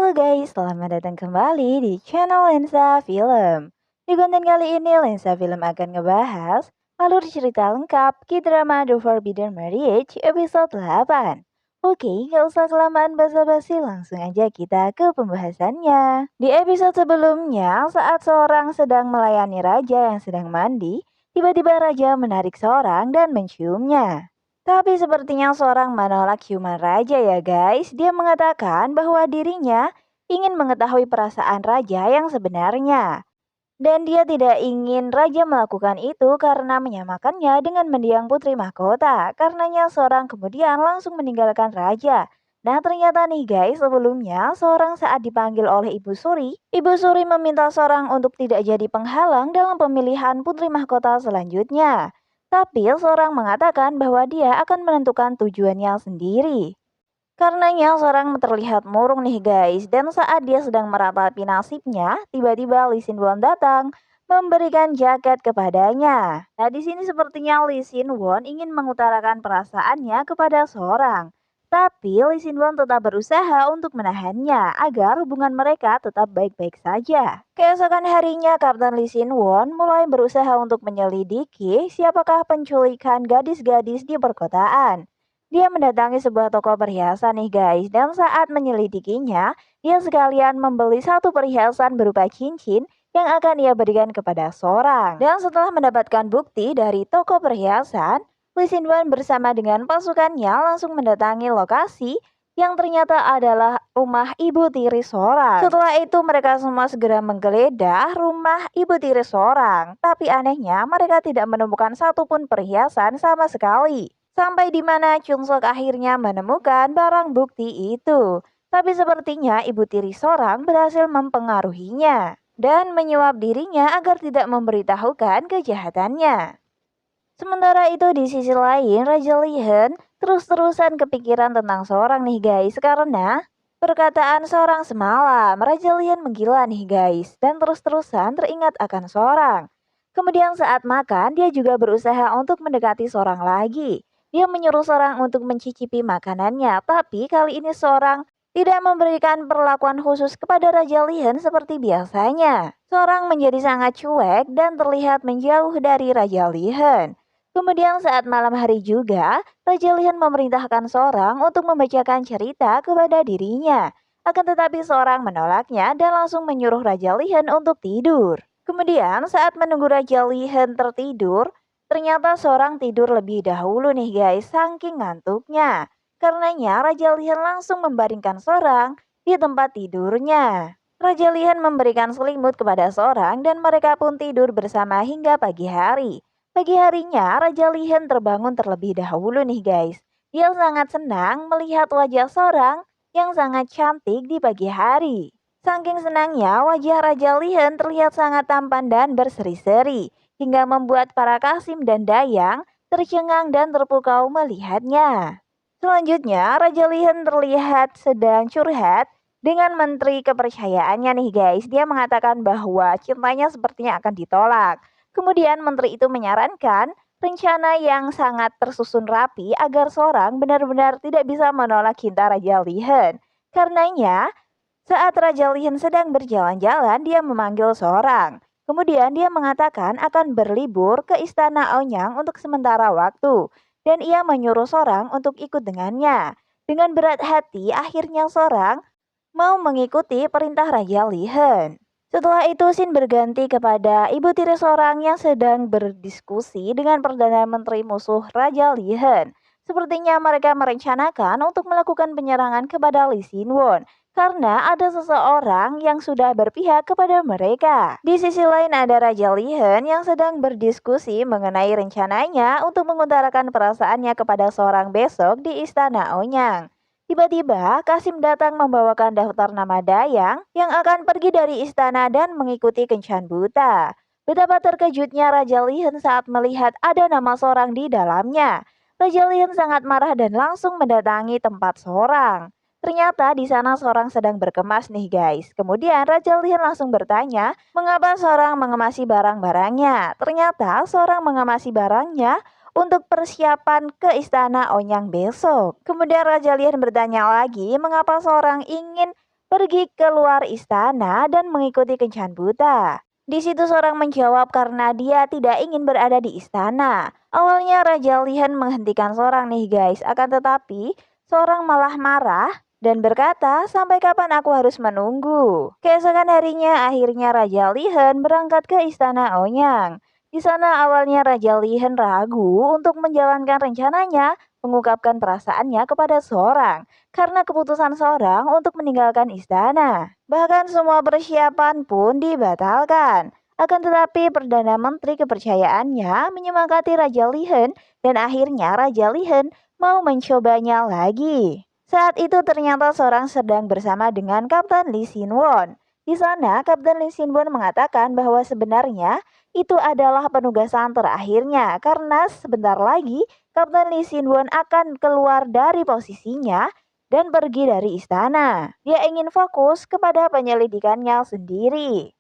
Halo guys, selamat datang kembali di channel Lensa Film. Di konten kali ini Lensa Film akan ngebahas alur cerita lengkap K-drama The Forbidden Marriage episode 8. Oke, gak usah kelamaan basa-basi, langsung aja kita ke pembahasannya. Di episode sebelumnya, saat seorang sedang melayani raja yang sedang mandi, tiba-tiba raja menarik seorang dan menciumnya. Tapi sepertinya seorang menolak ciuman raja ya guys. Dia mengatakan bahwa dirinya ingin mengetahui perasaan raja yang sebenarnya. Dan dia tidak ingin raja melakukan itu karena menyamakannya dengan mendiang putri mahkota. Karenanya seorang kemudian langsung meninggalkan raja. Nah ternyata nih guys, sebelumnya seorang saat dipanggil oleh Ibu Suri meminta seorang untuk tidak jadi penghalang dalam pemilihan putri mahkota selanjutnya. Tapi seorang mengatakan bahwa dia akan menentukan tujuannya sendiri. Karenanya seorang terlihat murung nih guys, dan saat dia sedang meratapi nasibnya, tiba-tiba Lee Sin Won datang memberikan jaket kepadanya. Nah, di sini sepertinya Lee Sin Won ingin mengutarakan perasaannya kepada seorang. Tapi Lee Sin Won tetap berusaha untuk menahannya agar hubungan mereka tetap baik-baik saja. Keesokan harinya, Kapten Lee Sin Won mulai berusaha untuk menyelidiki siapakah penculikan gadis-gadis di perkotaan. Dia mendatangi sebuah toko perhiasan nih guys, dan saat menyelidikinya, dia sekalian membeli satu perhiasan berupa cincin yang akan ia berikan kepada seorang. Dan setelah mendapatkan bukti dari toko perhiasan, Lee Sin Wan bersama dengan pasukannya langsung mendatangi lokasi yang ternyata adalah rumah ibu tiri seorang. Setelah itu mereka semua segera menggeledah rumah ibu tiri seorang. Tapi anehnya mereka tidak menemukan satupun perhiasan sama sekali. Sampai di mana Chung Sok akhirnya menemukan barang bukti itu. Tapi sepertinya ibu tiri seorang berhasil mempengaruhinya dan menyuap dirinya agar tidak memberitahukan kejahatannya. Sementara itu di sisi lain, Raja Lihen terus-terusan kepikiran tentang seorang nih guys, karena perkataan seorang semalam. Raja Lihen menggila nih guys, dan terus-terusan teringat akan seorang. Kemudian saat makan, dia juga berusaha untuk mendekati seorang lagi. Dia menyuruh seorang untuk mencicipi makanannya, tapi kali ini seorang tidak memberikan perlakuan khusus kepada Raja Lihen seperti biasanya. Seorang menjadi sangat cuek dan terlihat menjauh dari Raja Lihen. Kemudian saat malam hari juga, Raja Lihen memerintahkan seorang untuk membacakan cerita kepada dirinya. Akan tetapi seorang menolaknya dan langsung menyuruh Raja Lihen untuk tidur. Kemudian saat menunggu Raja Lihen tertidur, ternyata seorang tidur lebih dahulu nih guys, saking ngantuknya. Karenanya Raja Lihen langsung membaringkan seorang di tempat tidurnya. Raja Lihen memberikan selimut kepada seorang dan mereka pun tidur bersama hingga pagi hari. Pagi harinya Raja Lihen terbangun terlebih dahulu nih guys. Dia sangat senang melihat wajah seorang yang sangat cantik di pagi hari. Saking senangnya wajah Raja Lihen terlihat sangat tampan dan berseri-seri, hingga membuat para Kasim dan Dayang tercengang dan terpukau melihatnya. Selanjutnya, Raja Lihen terlihat sedang curhat dengan menteri kepercayaannya nih guys. Dia mengatakan bahwa cintanya sepertinya akan ditolak. Kemudian menteri itu menyarankan rencana yang sangat tersusun rapi agar seorang benar-benar tidak bisa menolak cinta Raja Lihen. Karenanya, saat Raja Lihen sedang berjalan-jalan, dia memanggil seorang. Kemudian dia mengatakan akan berlibur ke istana Aonyang untuk sementara waktu. Dan ia menyuruh seorang untuk ikut dengannya. Dengan berat hati, akhirnya seorang mau mengikuti perintah Raja Lihen. Setelah itu Sin berganti kepada ibu tiri seorang yang sedang berdiskusi dengan Perdana Menteri musuh Raja Lihen. Sepertinya mereka merencanakan untuk melakukan penyerangan kepada Lee Sin Won karena ada seseorang yang sudah berpihak kepada mereka. Di sisi lain ada Raja Lihen yang sedang berdiskusi mengenai rencananya untuk mengutarakan perasaannya kepada seorang besok di Istana Onyang. Tiba-tiba Kasim datang membawakan daftar nama Dayang yang akan pergi dari istana dan mengikuti kencan buta. Betapa terkejutnya Raja Lihen saat melihat ada nama seorang di dalamnya. Raja Lihen sangat marah dan langsung mendatangi tempat seorang. Ternyata di sana seorang sedang berkemas nih guys. Kemudian Raja Lihen langsung bertanya, mengapa seorang mengemasi barang-barangnya. Ternyata seorang mengemasi barangnya untuk persiapan ke istana Onyang besok. Kemudian Raja Lihen bertanya lagi, mengapa seorang ingin pergi keluar istana dan mengikuti kencan buta. Di situ seorang menjawab karena dia tidak ingin berada di istana. Awalnya Raja Lihan menghentikan seorang nih guys, akan tetapi seorang malah marah dan berkata, sampai kapan aku harus menunggu? Keesokan harinya akhirnya Raja Lihan berangkat ke istana Onyang. Di sana awalnya Raja Lihan ragu untuk menjalankan rencananya, mengungkapkan perasaannya kepada seorang karena keputusan seorang untuk meninggalkan istana. Bahkan semua persiapan pun dibatalkan. Akan tetapi Perdana Menteri kepercayaannya menyemangati Raja Lihen dan akhirnya Raja Lihen mau mencobanya lagi. Saat itu ternyata seorang sedang bersama dengan Kapten Lee Sin-won. Di sana Kapten Lee Sin-won mengatakan bahwa sebenarnya itu adalah penugasan terakhirnya karena sebentar lagi Kapten Lee Sin-won akan keluar dari posisinya dan pergi dari istana. Dia ingin fokus kepada penyelidikannya sendiri.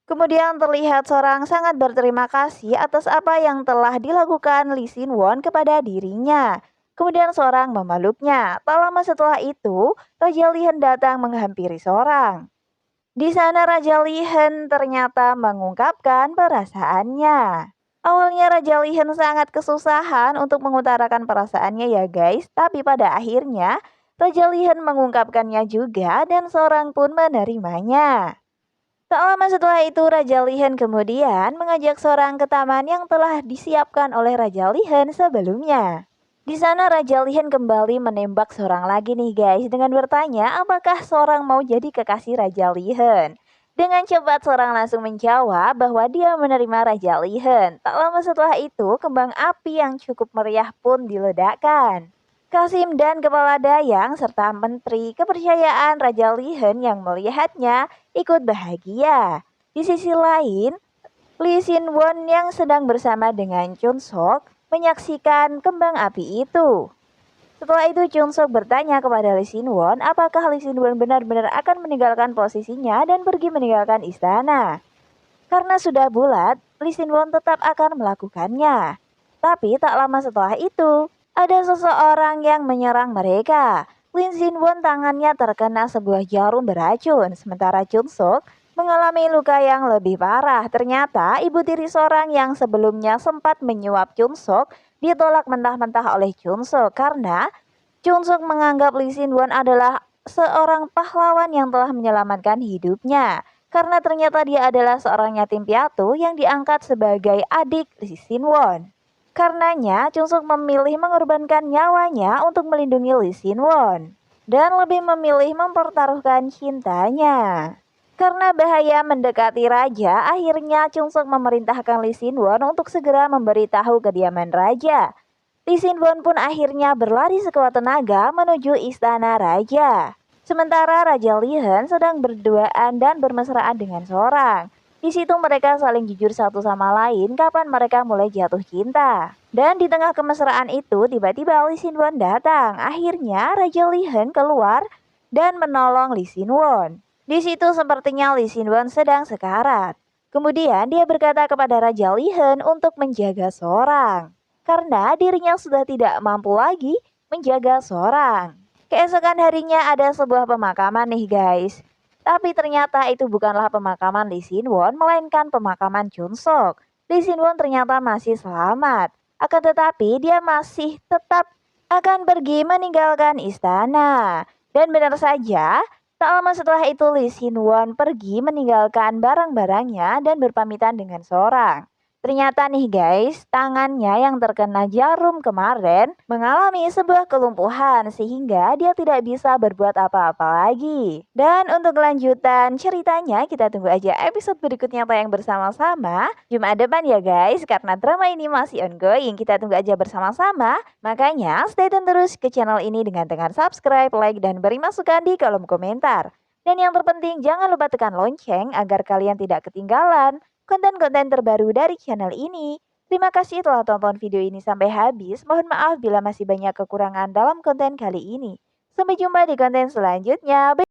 Kemudian terlihat seorang sangat berterima kasih atas apa yang telah dilakukan Lee Sin-won kepada dirinya. Kemudian seorang memeluknya. Tak lama setelah itu, Raja Lihen datang menghampiri seorang. Di sana Raja Lihen ternyata mengungkapkan perasaannya. Awalnya Raja Lihen sangat kesusahan untuk mengutarakan perasaannya ya guys, tapi pada akhirnya Raja Lihen mengungkapkannya juga dan seorang pun menerimanya. Tak lama setelah itu Raja Lihen kemudian mengajak seorang ke taman yang telah disiapkan oleh Raja Lihen sebelumnya. Di sana Raja Lihen kembali menembak seorang lagi nih guys dengan bertanya apakah seorang mau jadi kekasih Raja Lihen. Dengan cepat seorang langsung menjawab bahwa dia menerima Raja Lihen. Tak lama setelah itu kembang api yang cukup meriah pun diledakkan. Kasim dan Kepala Dayang serta Menteri Kepercayaan Raja Lihen yang melihatnya ikut bahagia. Di sisi lain, Lee Sin-won yang sedang bersama dengan Chun Sok menyaksikan kembang api itu. Setelah itu Chun Sok bertanya kepada Lee Sin-won apakah Lee Sin-won benar-benar akan meninggalkan posisinya dan pergi meninggalkan istana. Karena sudah bulat, Lee Sin-won tetap akan melakukannya. Tapi tak lama setelah itu, ada seseorang yang menyerang mereka. Lee Sin-won tangannya terkena sebuah jarum beracun, sementara Chun Sok mengalami luka yang lebih parah. Ternyata ibu tiri seorang yang sebelumnya sempat menyuap Chun Sok ditolak mentah-mentah oleh Chun Sok karena Chun Sok menganggap Lee Sin-won adalah seorang pahlawan yang telah menyelamatkan hidupnya. Karena ternyata dia adalah seorang yatim piatu yang diangkat sebagai adik Lee Sin-won. Karenanya, Chun Sok memilih mengorbankan nyawanya untuk melindungi Lee Sin-won dan lebih memilih mempertaruhkan cintanya. Karena bahaya mendekati raja, akhirnya Chun Sok memerintahkan Lee Sin-won untuk segera memberitahu kediaman raja. Lee Sin-won pun akhirnya berlari sekuat tenaga menuju istana raja. Sementara Raja Lihen sedang berduaan dan bermesraan dengan seorang. Di situ mereka saling jujur satu sama lain kapan mereka mulai jatuh cinta. Dan di tengah kemesraan itu tiba-tiba Lee Sin-won datang. Akhirnya Raja Lihen keluar dan menolong Lee Sin-won. Di situ sepertinya Lee Sin-won sedang sekarat. Kemudian dia berkata kepada Raja Lihen untuk menjaga seorang. Karena dirinya sudah tidak mampu lagi menjaga seorang. Keesokan harinya ada sebuah pemakaman nih guys. Tapi ternyata itu bukanlah pemakaman Lee Sin-won, melainkan pemakaman Chun Sok. Lee Sin-won ternyata masih selamat. Akan tetapi dia masih tetap akan pergi meninggalkan istana. Dan benar saja, tak lama setelah itu Lee Sin-won pergi meninggalkan barang-barangnya dan berpamitan dengan seorang. Ternyata nih guys, tangannya yang terkena jarum kemarin mengalami sebuah kelumpuhan sehingga dia tidak bisa berbuat apa-apa lagi. Dan untuk kelanjutan ceritanya kita tunggu aja episode berikutnya tayang bersama-sama Jumat depan ya guys, karena drama ini masih ongoing, kita tunggu aja bersama-sama. Makanya stay tune terus ke channel ini dengan tekan subscribe, like, dan beri masukan di kolom komentar. Dan yang terpenting jangan lupa tekan lonceng agar kalian tidak ketinggalan konten-konten terbaru dari channel ini. Terima kasih telah tonton video ini sampai habis. Mohon maaf bila masih banyak kekurangan dalam konten kali ini. Sampai jumpa di konten selanjutnya. Bye.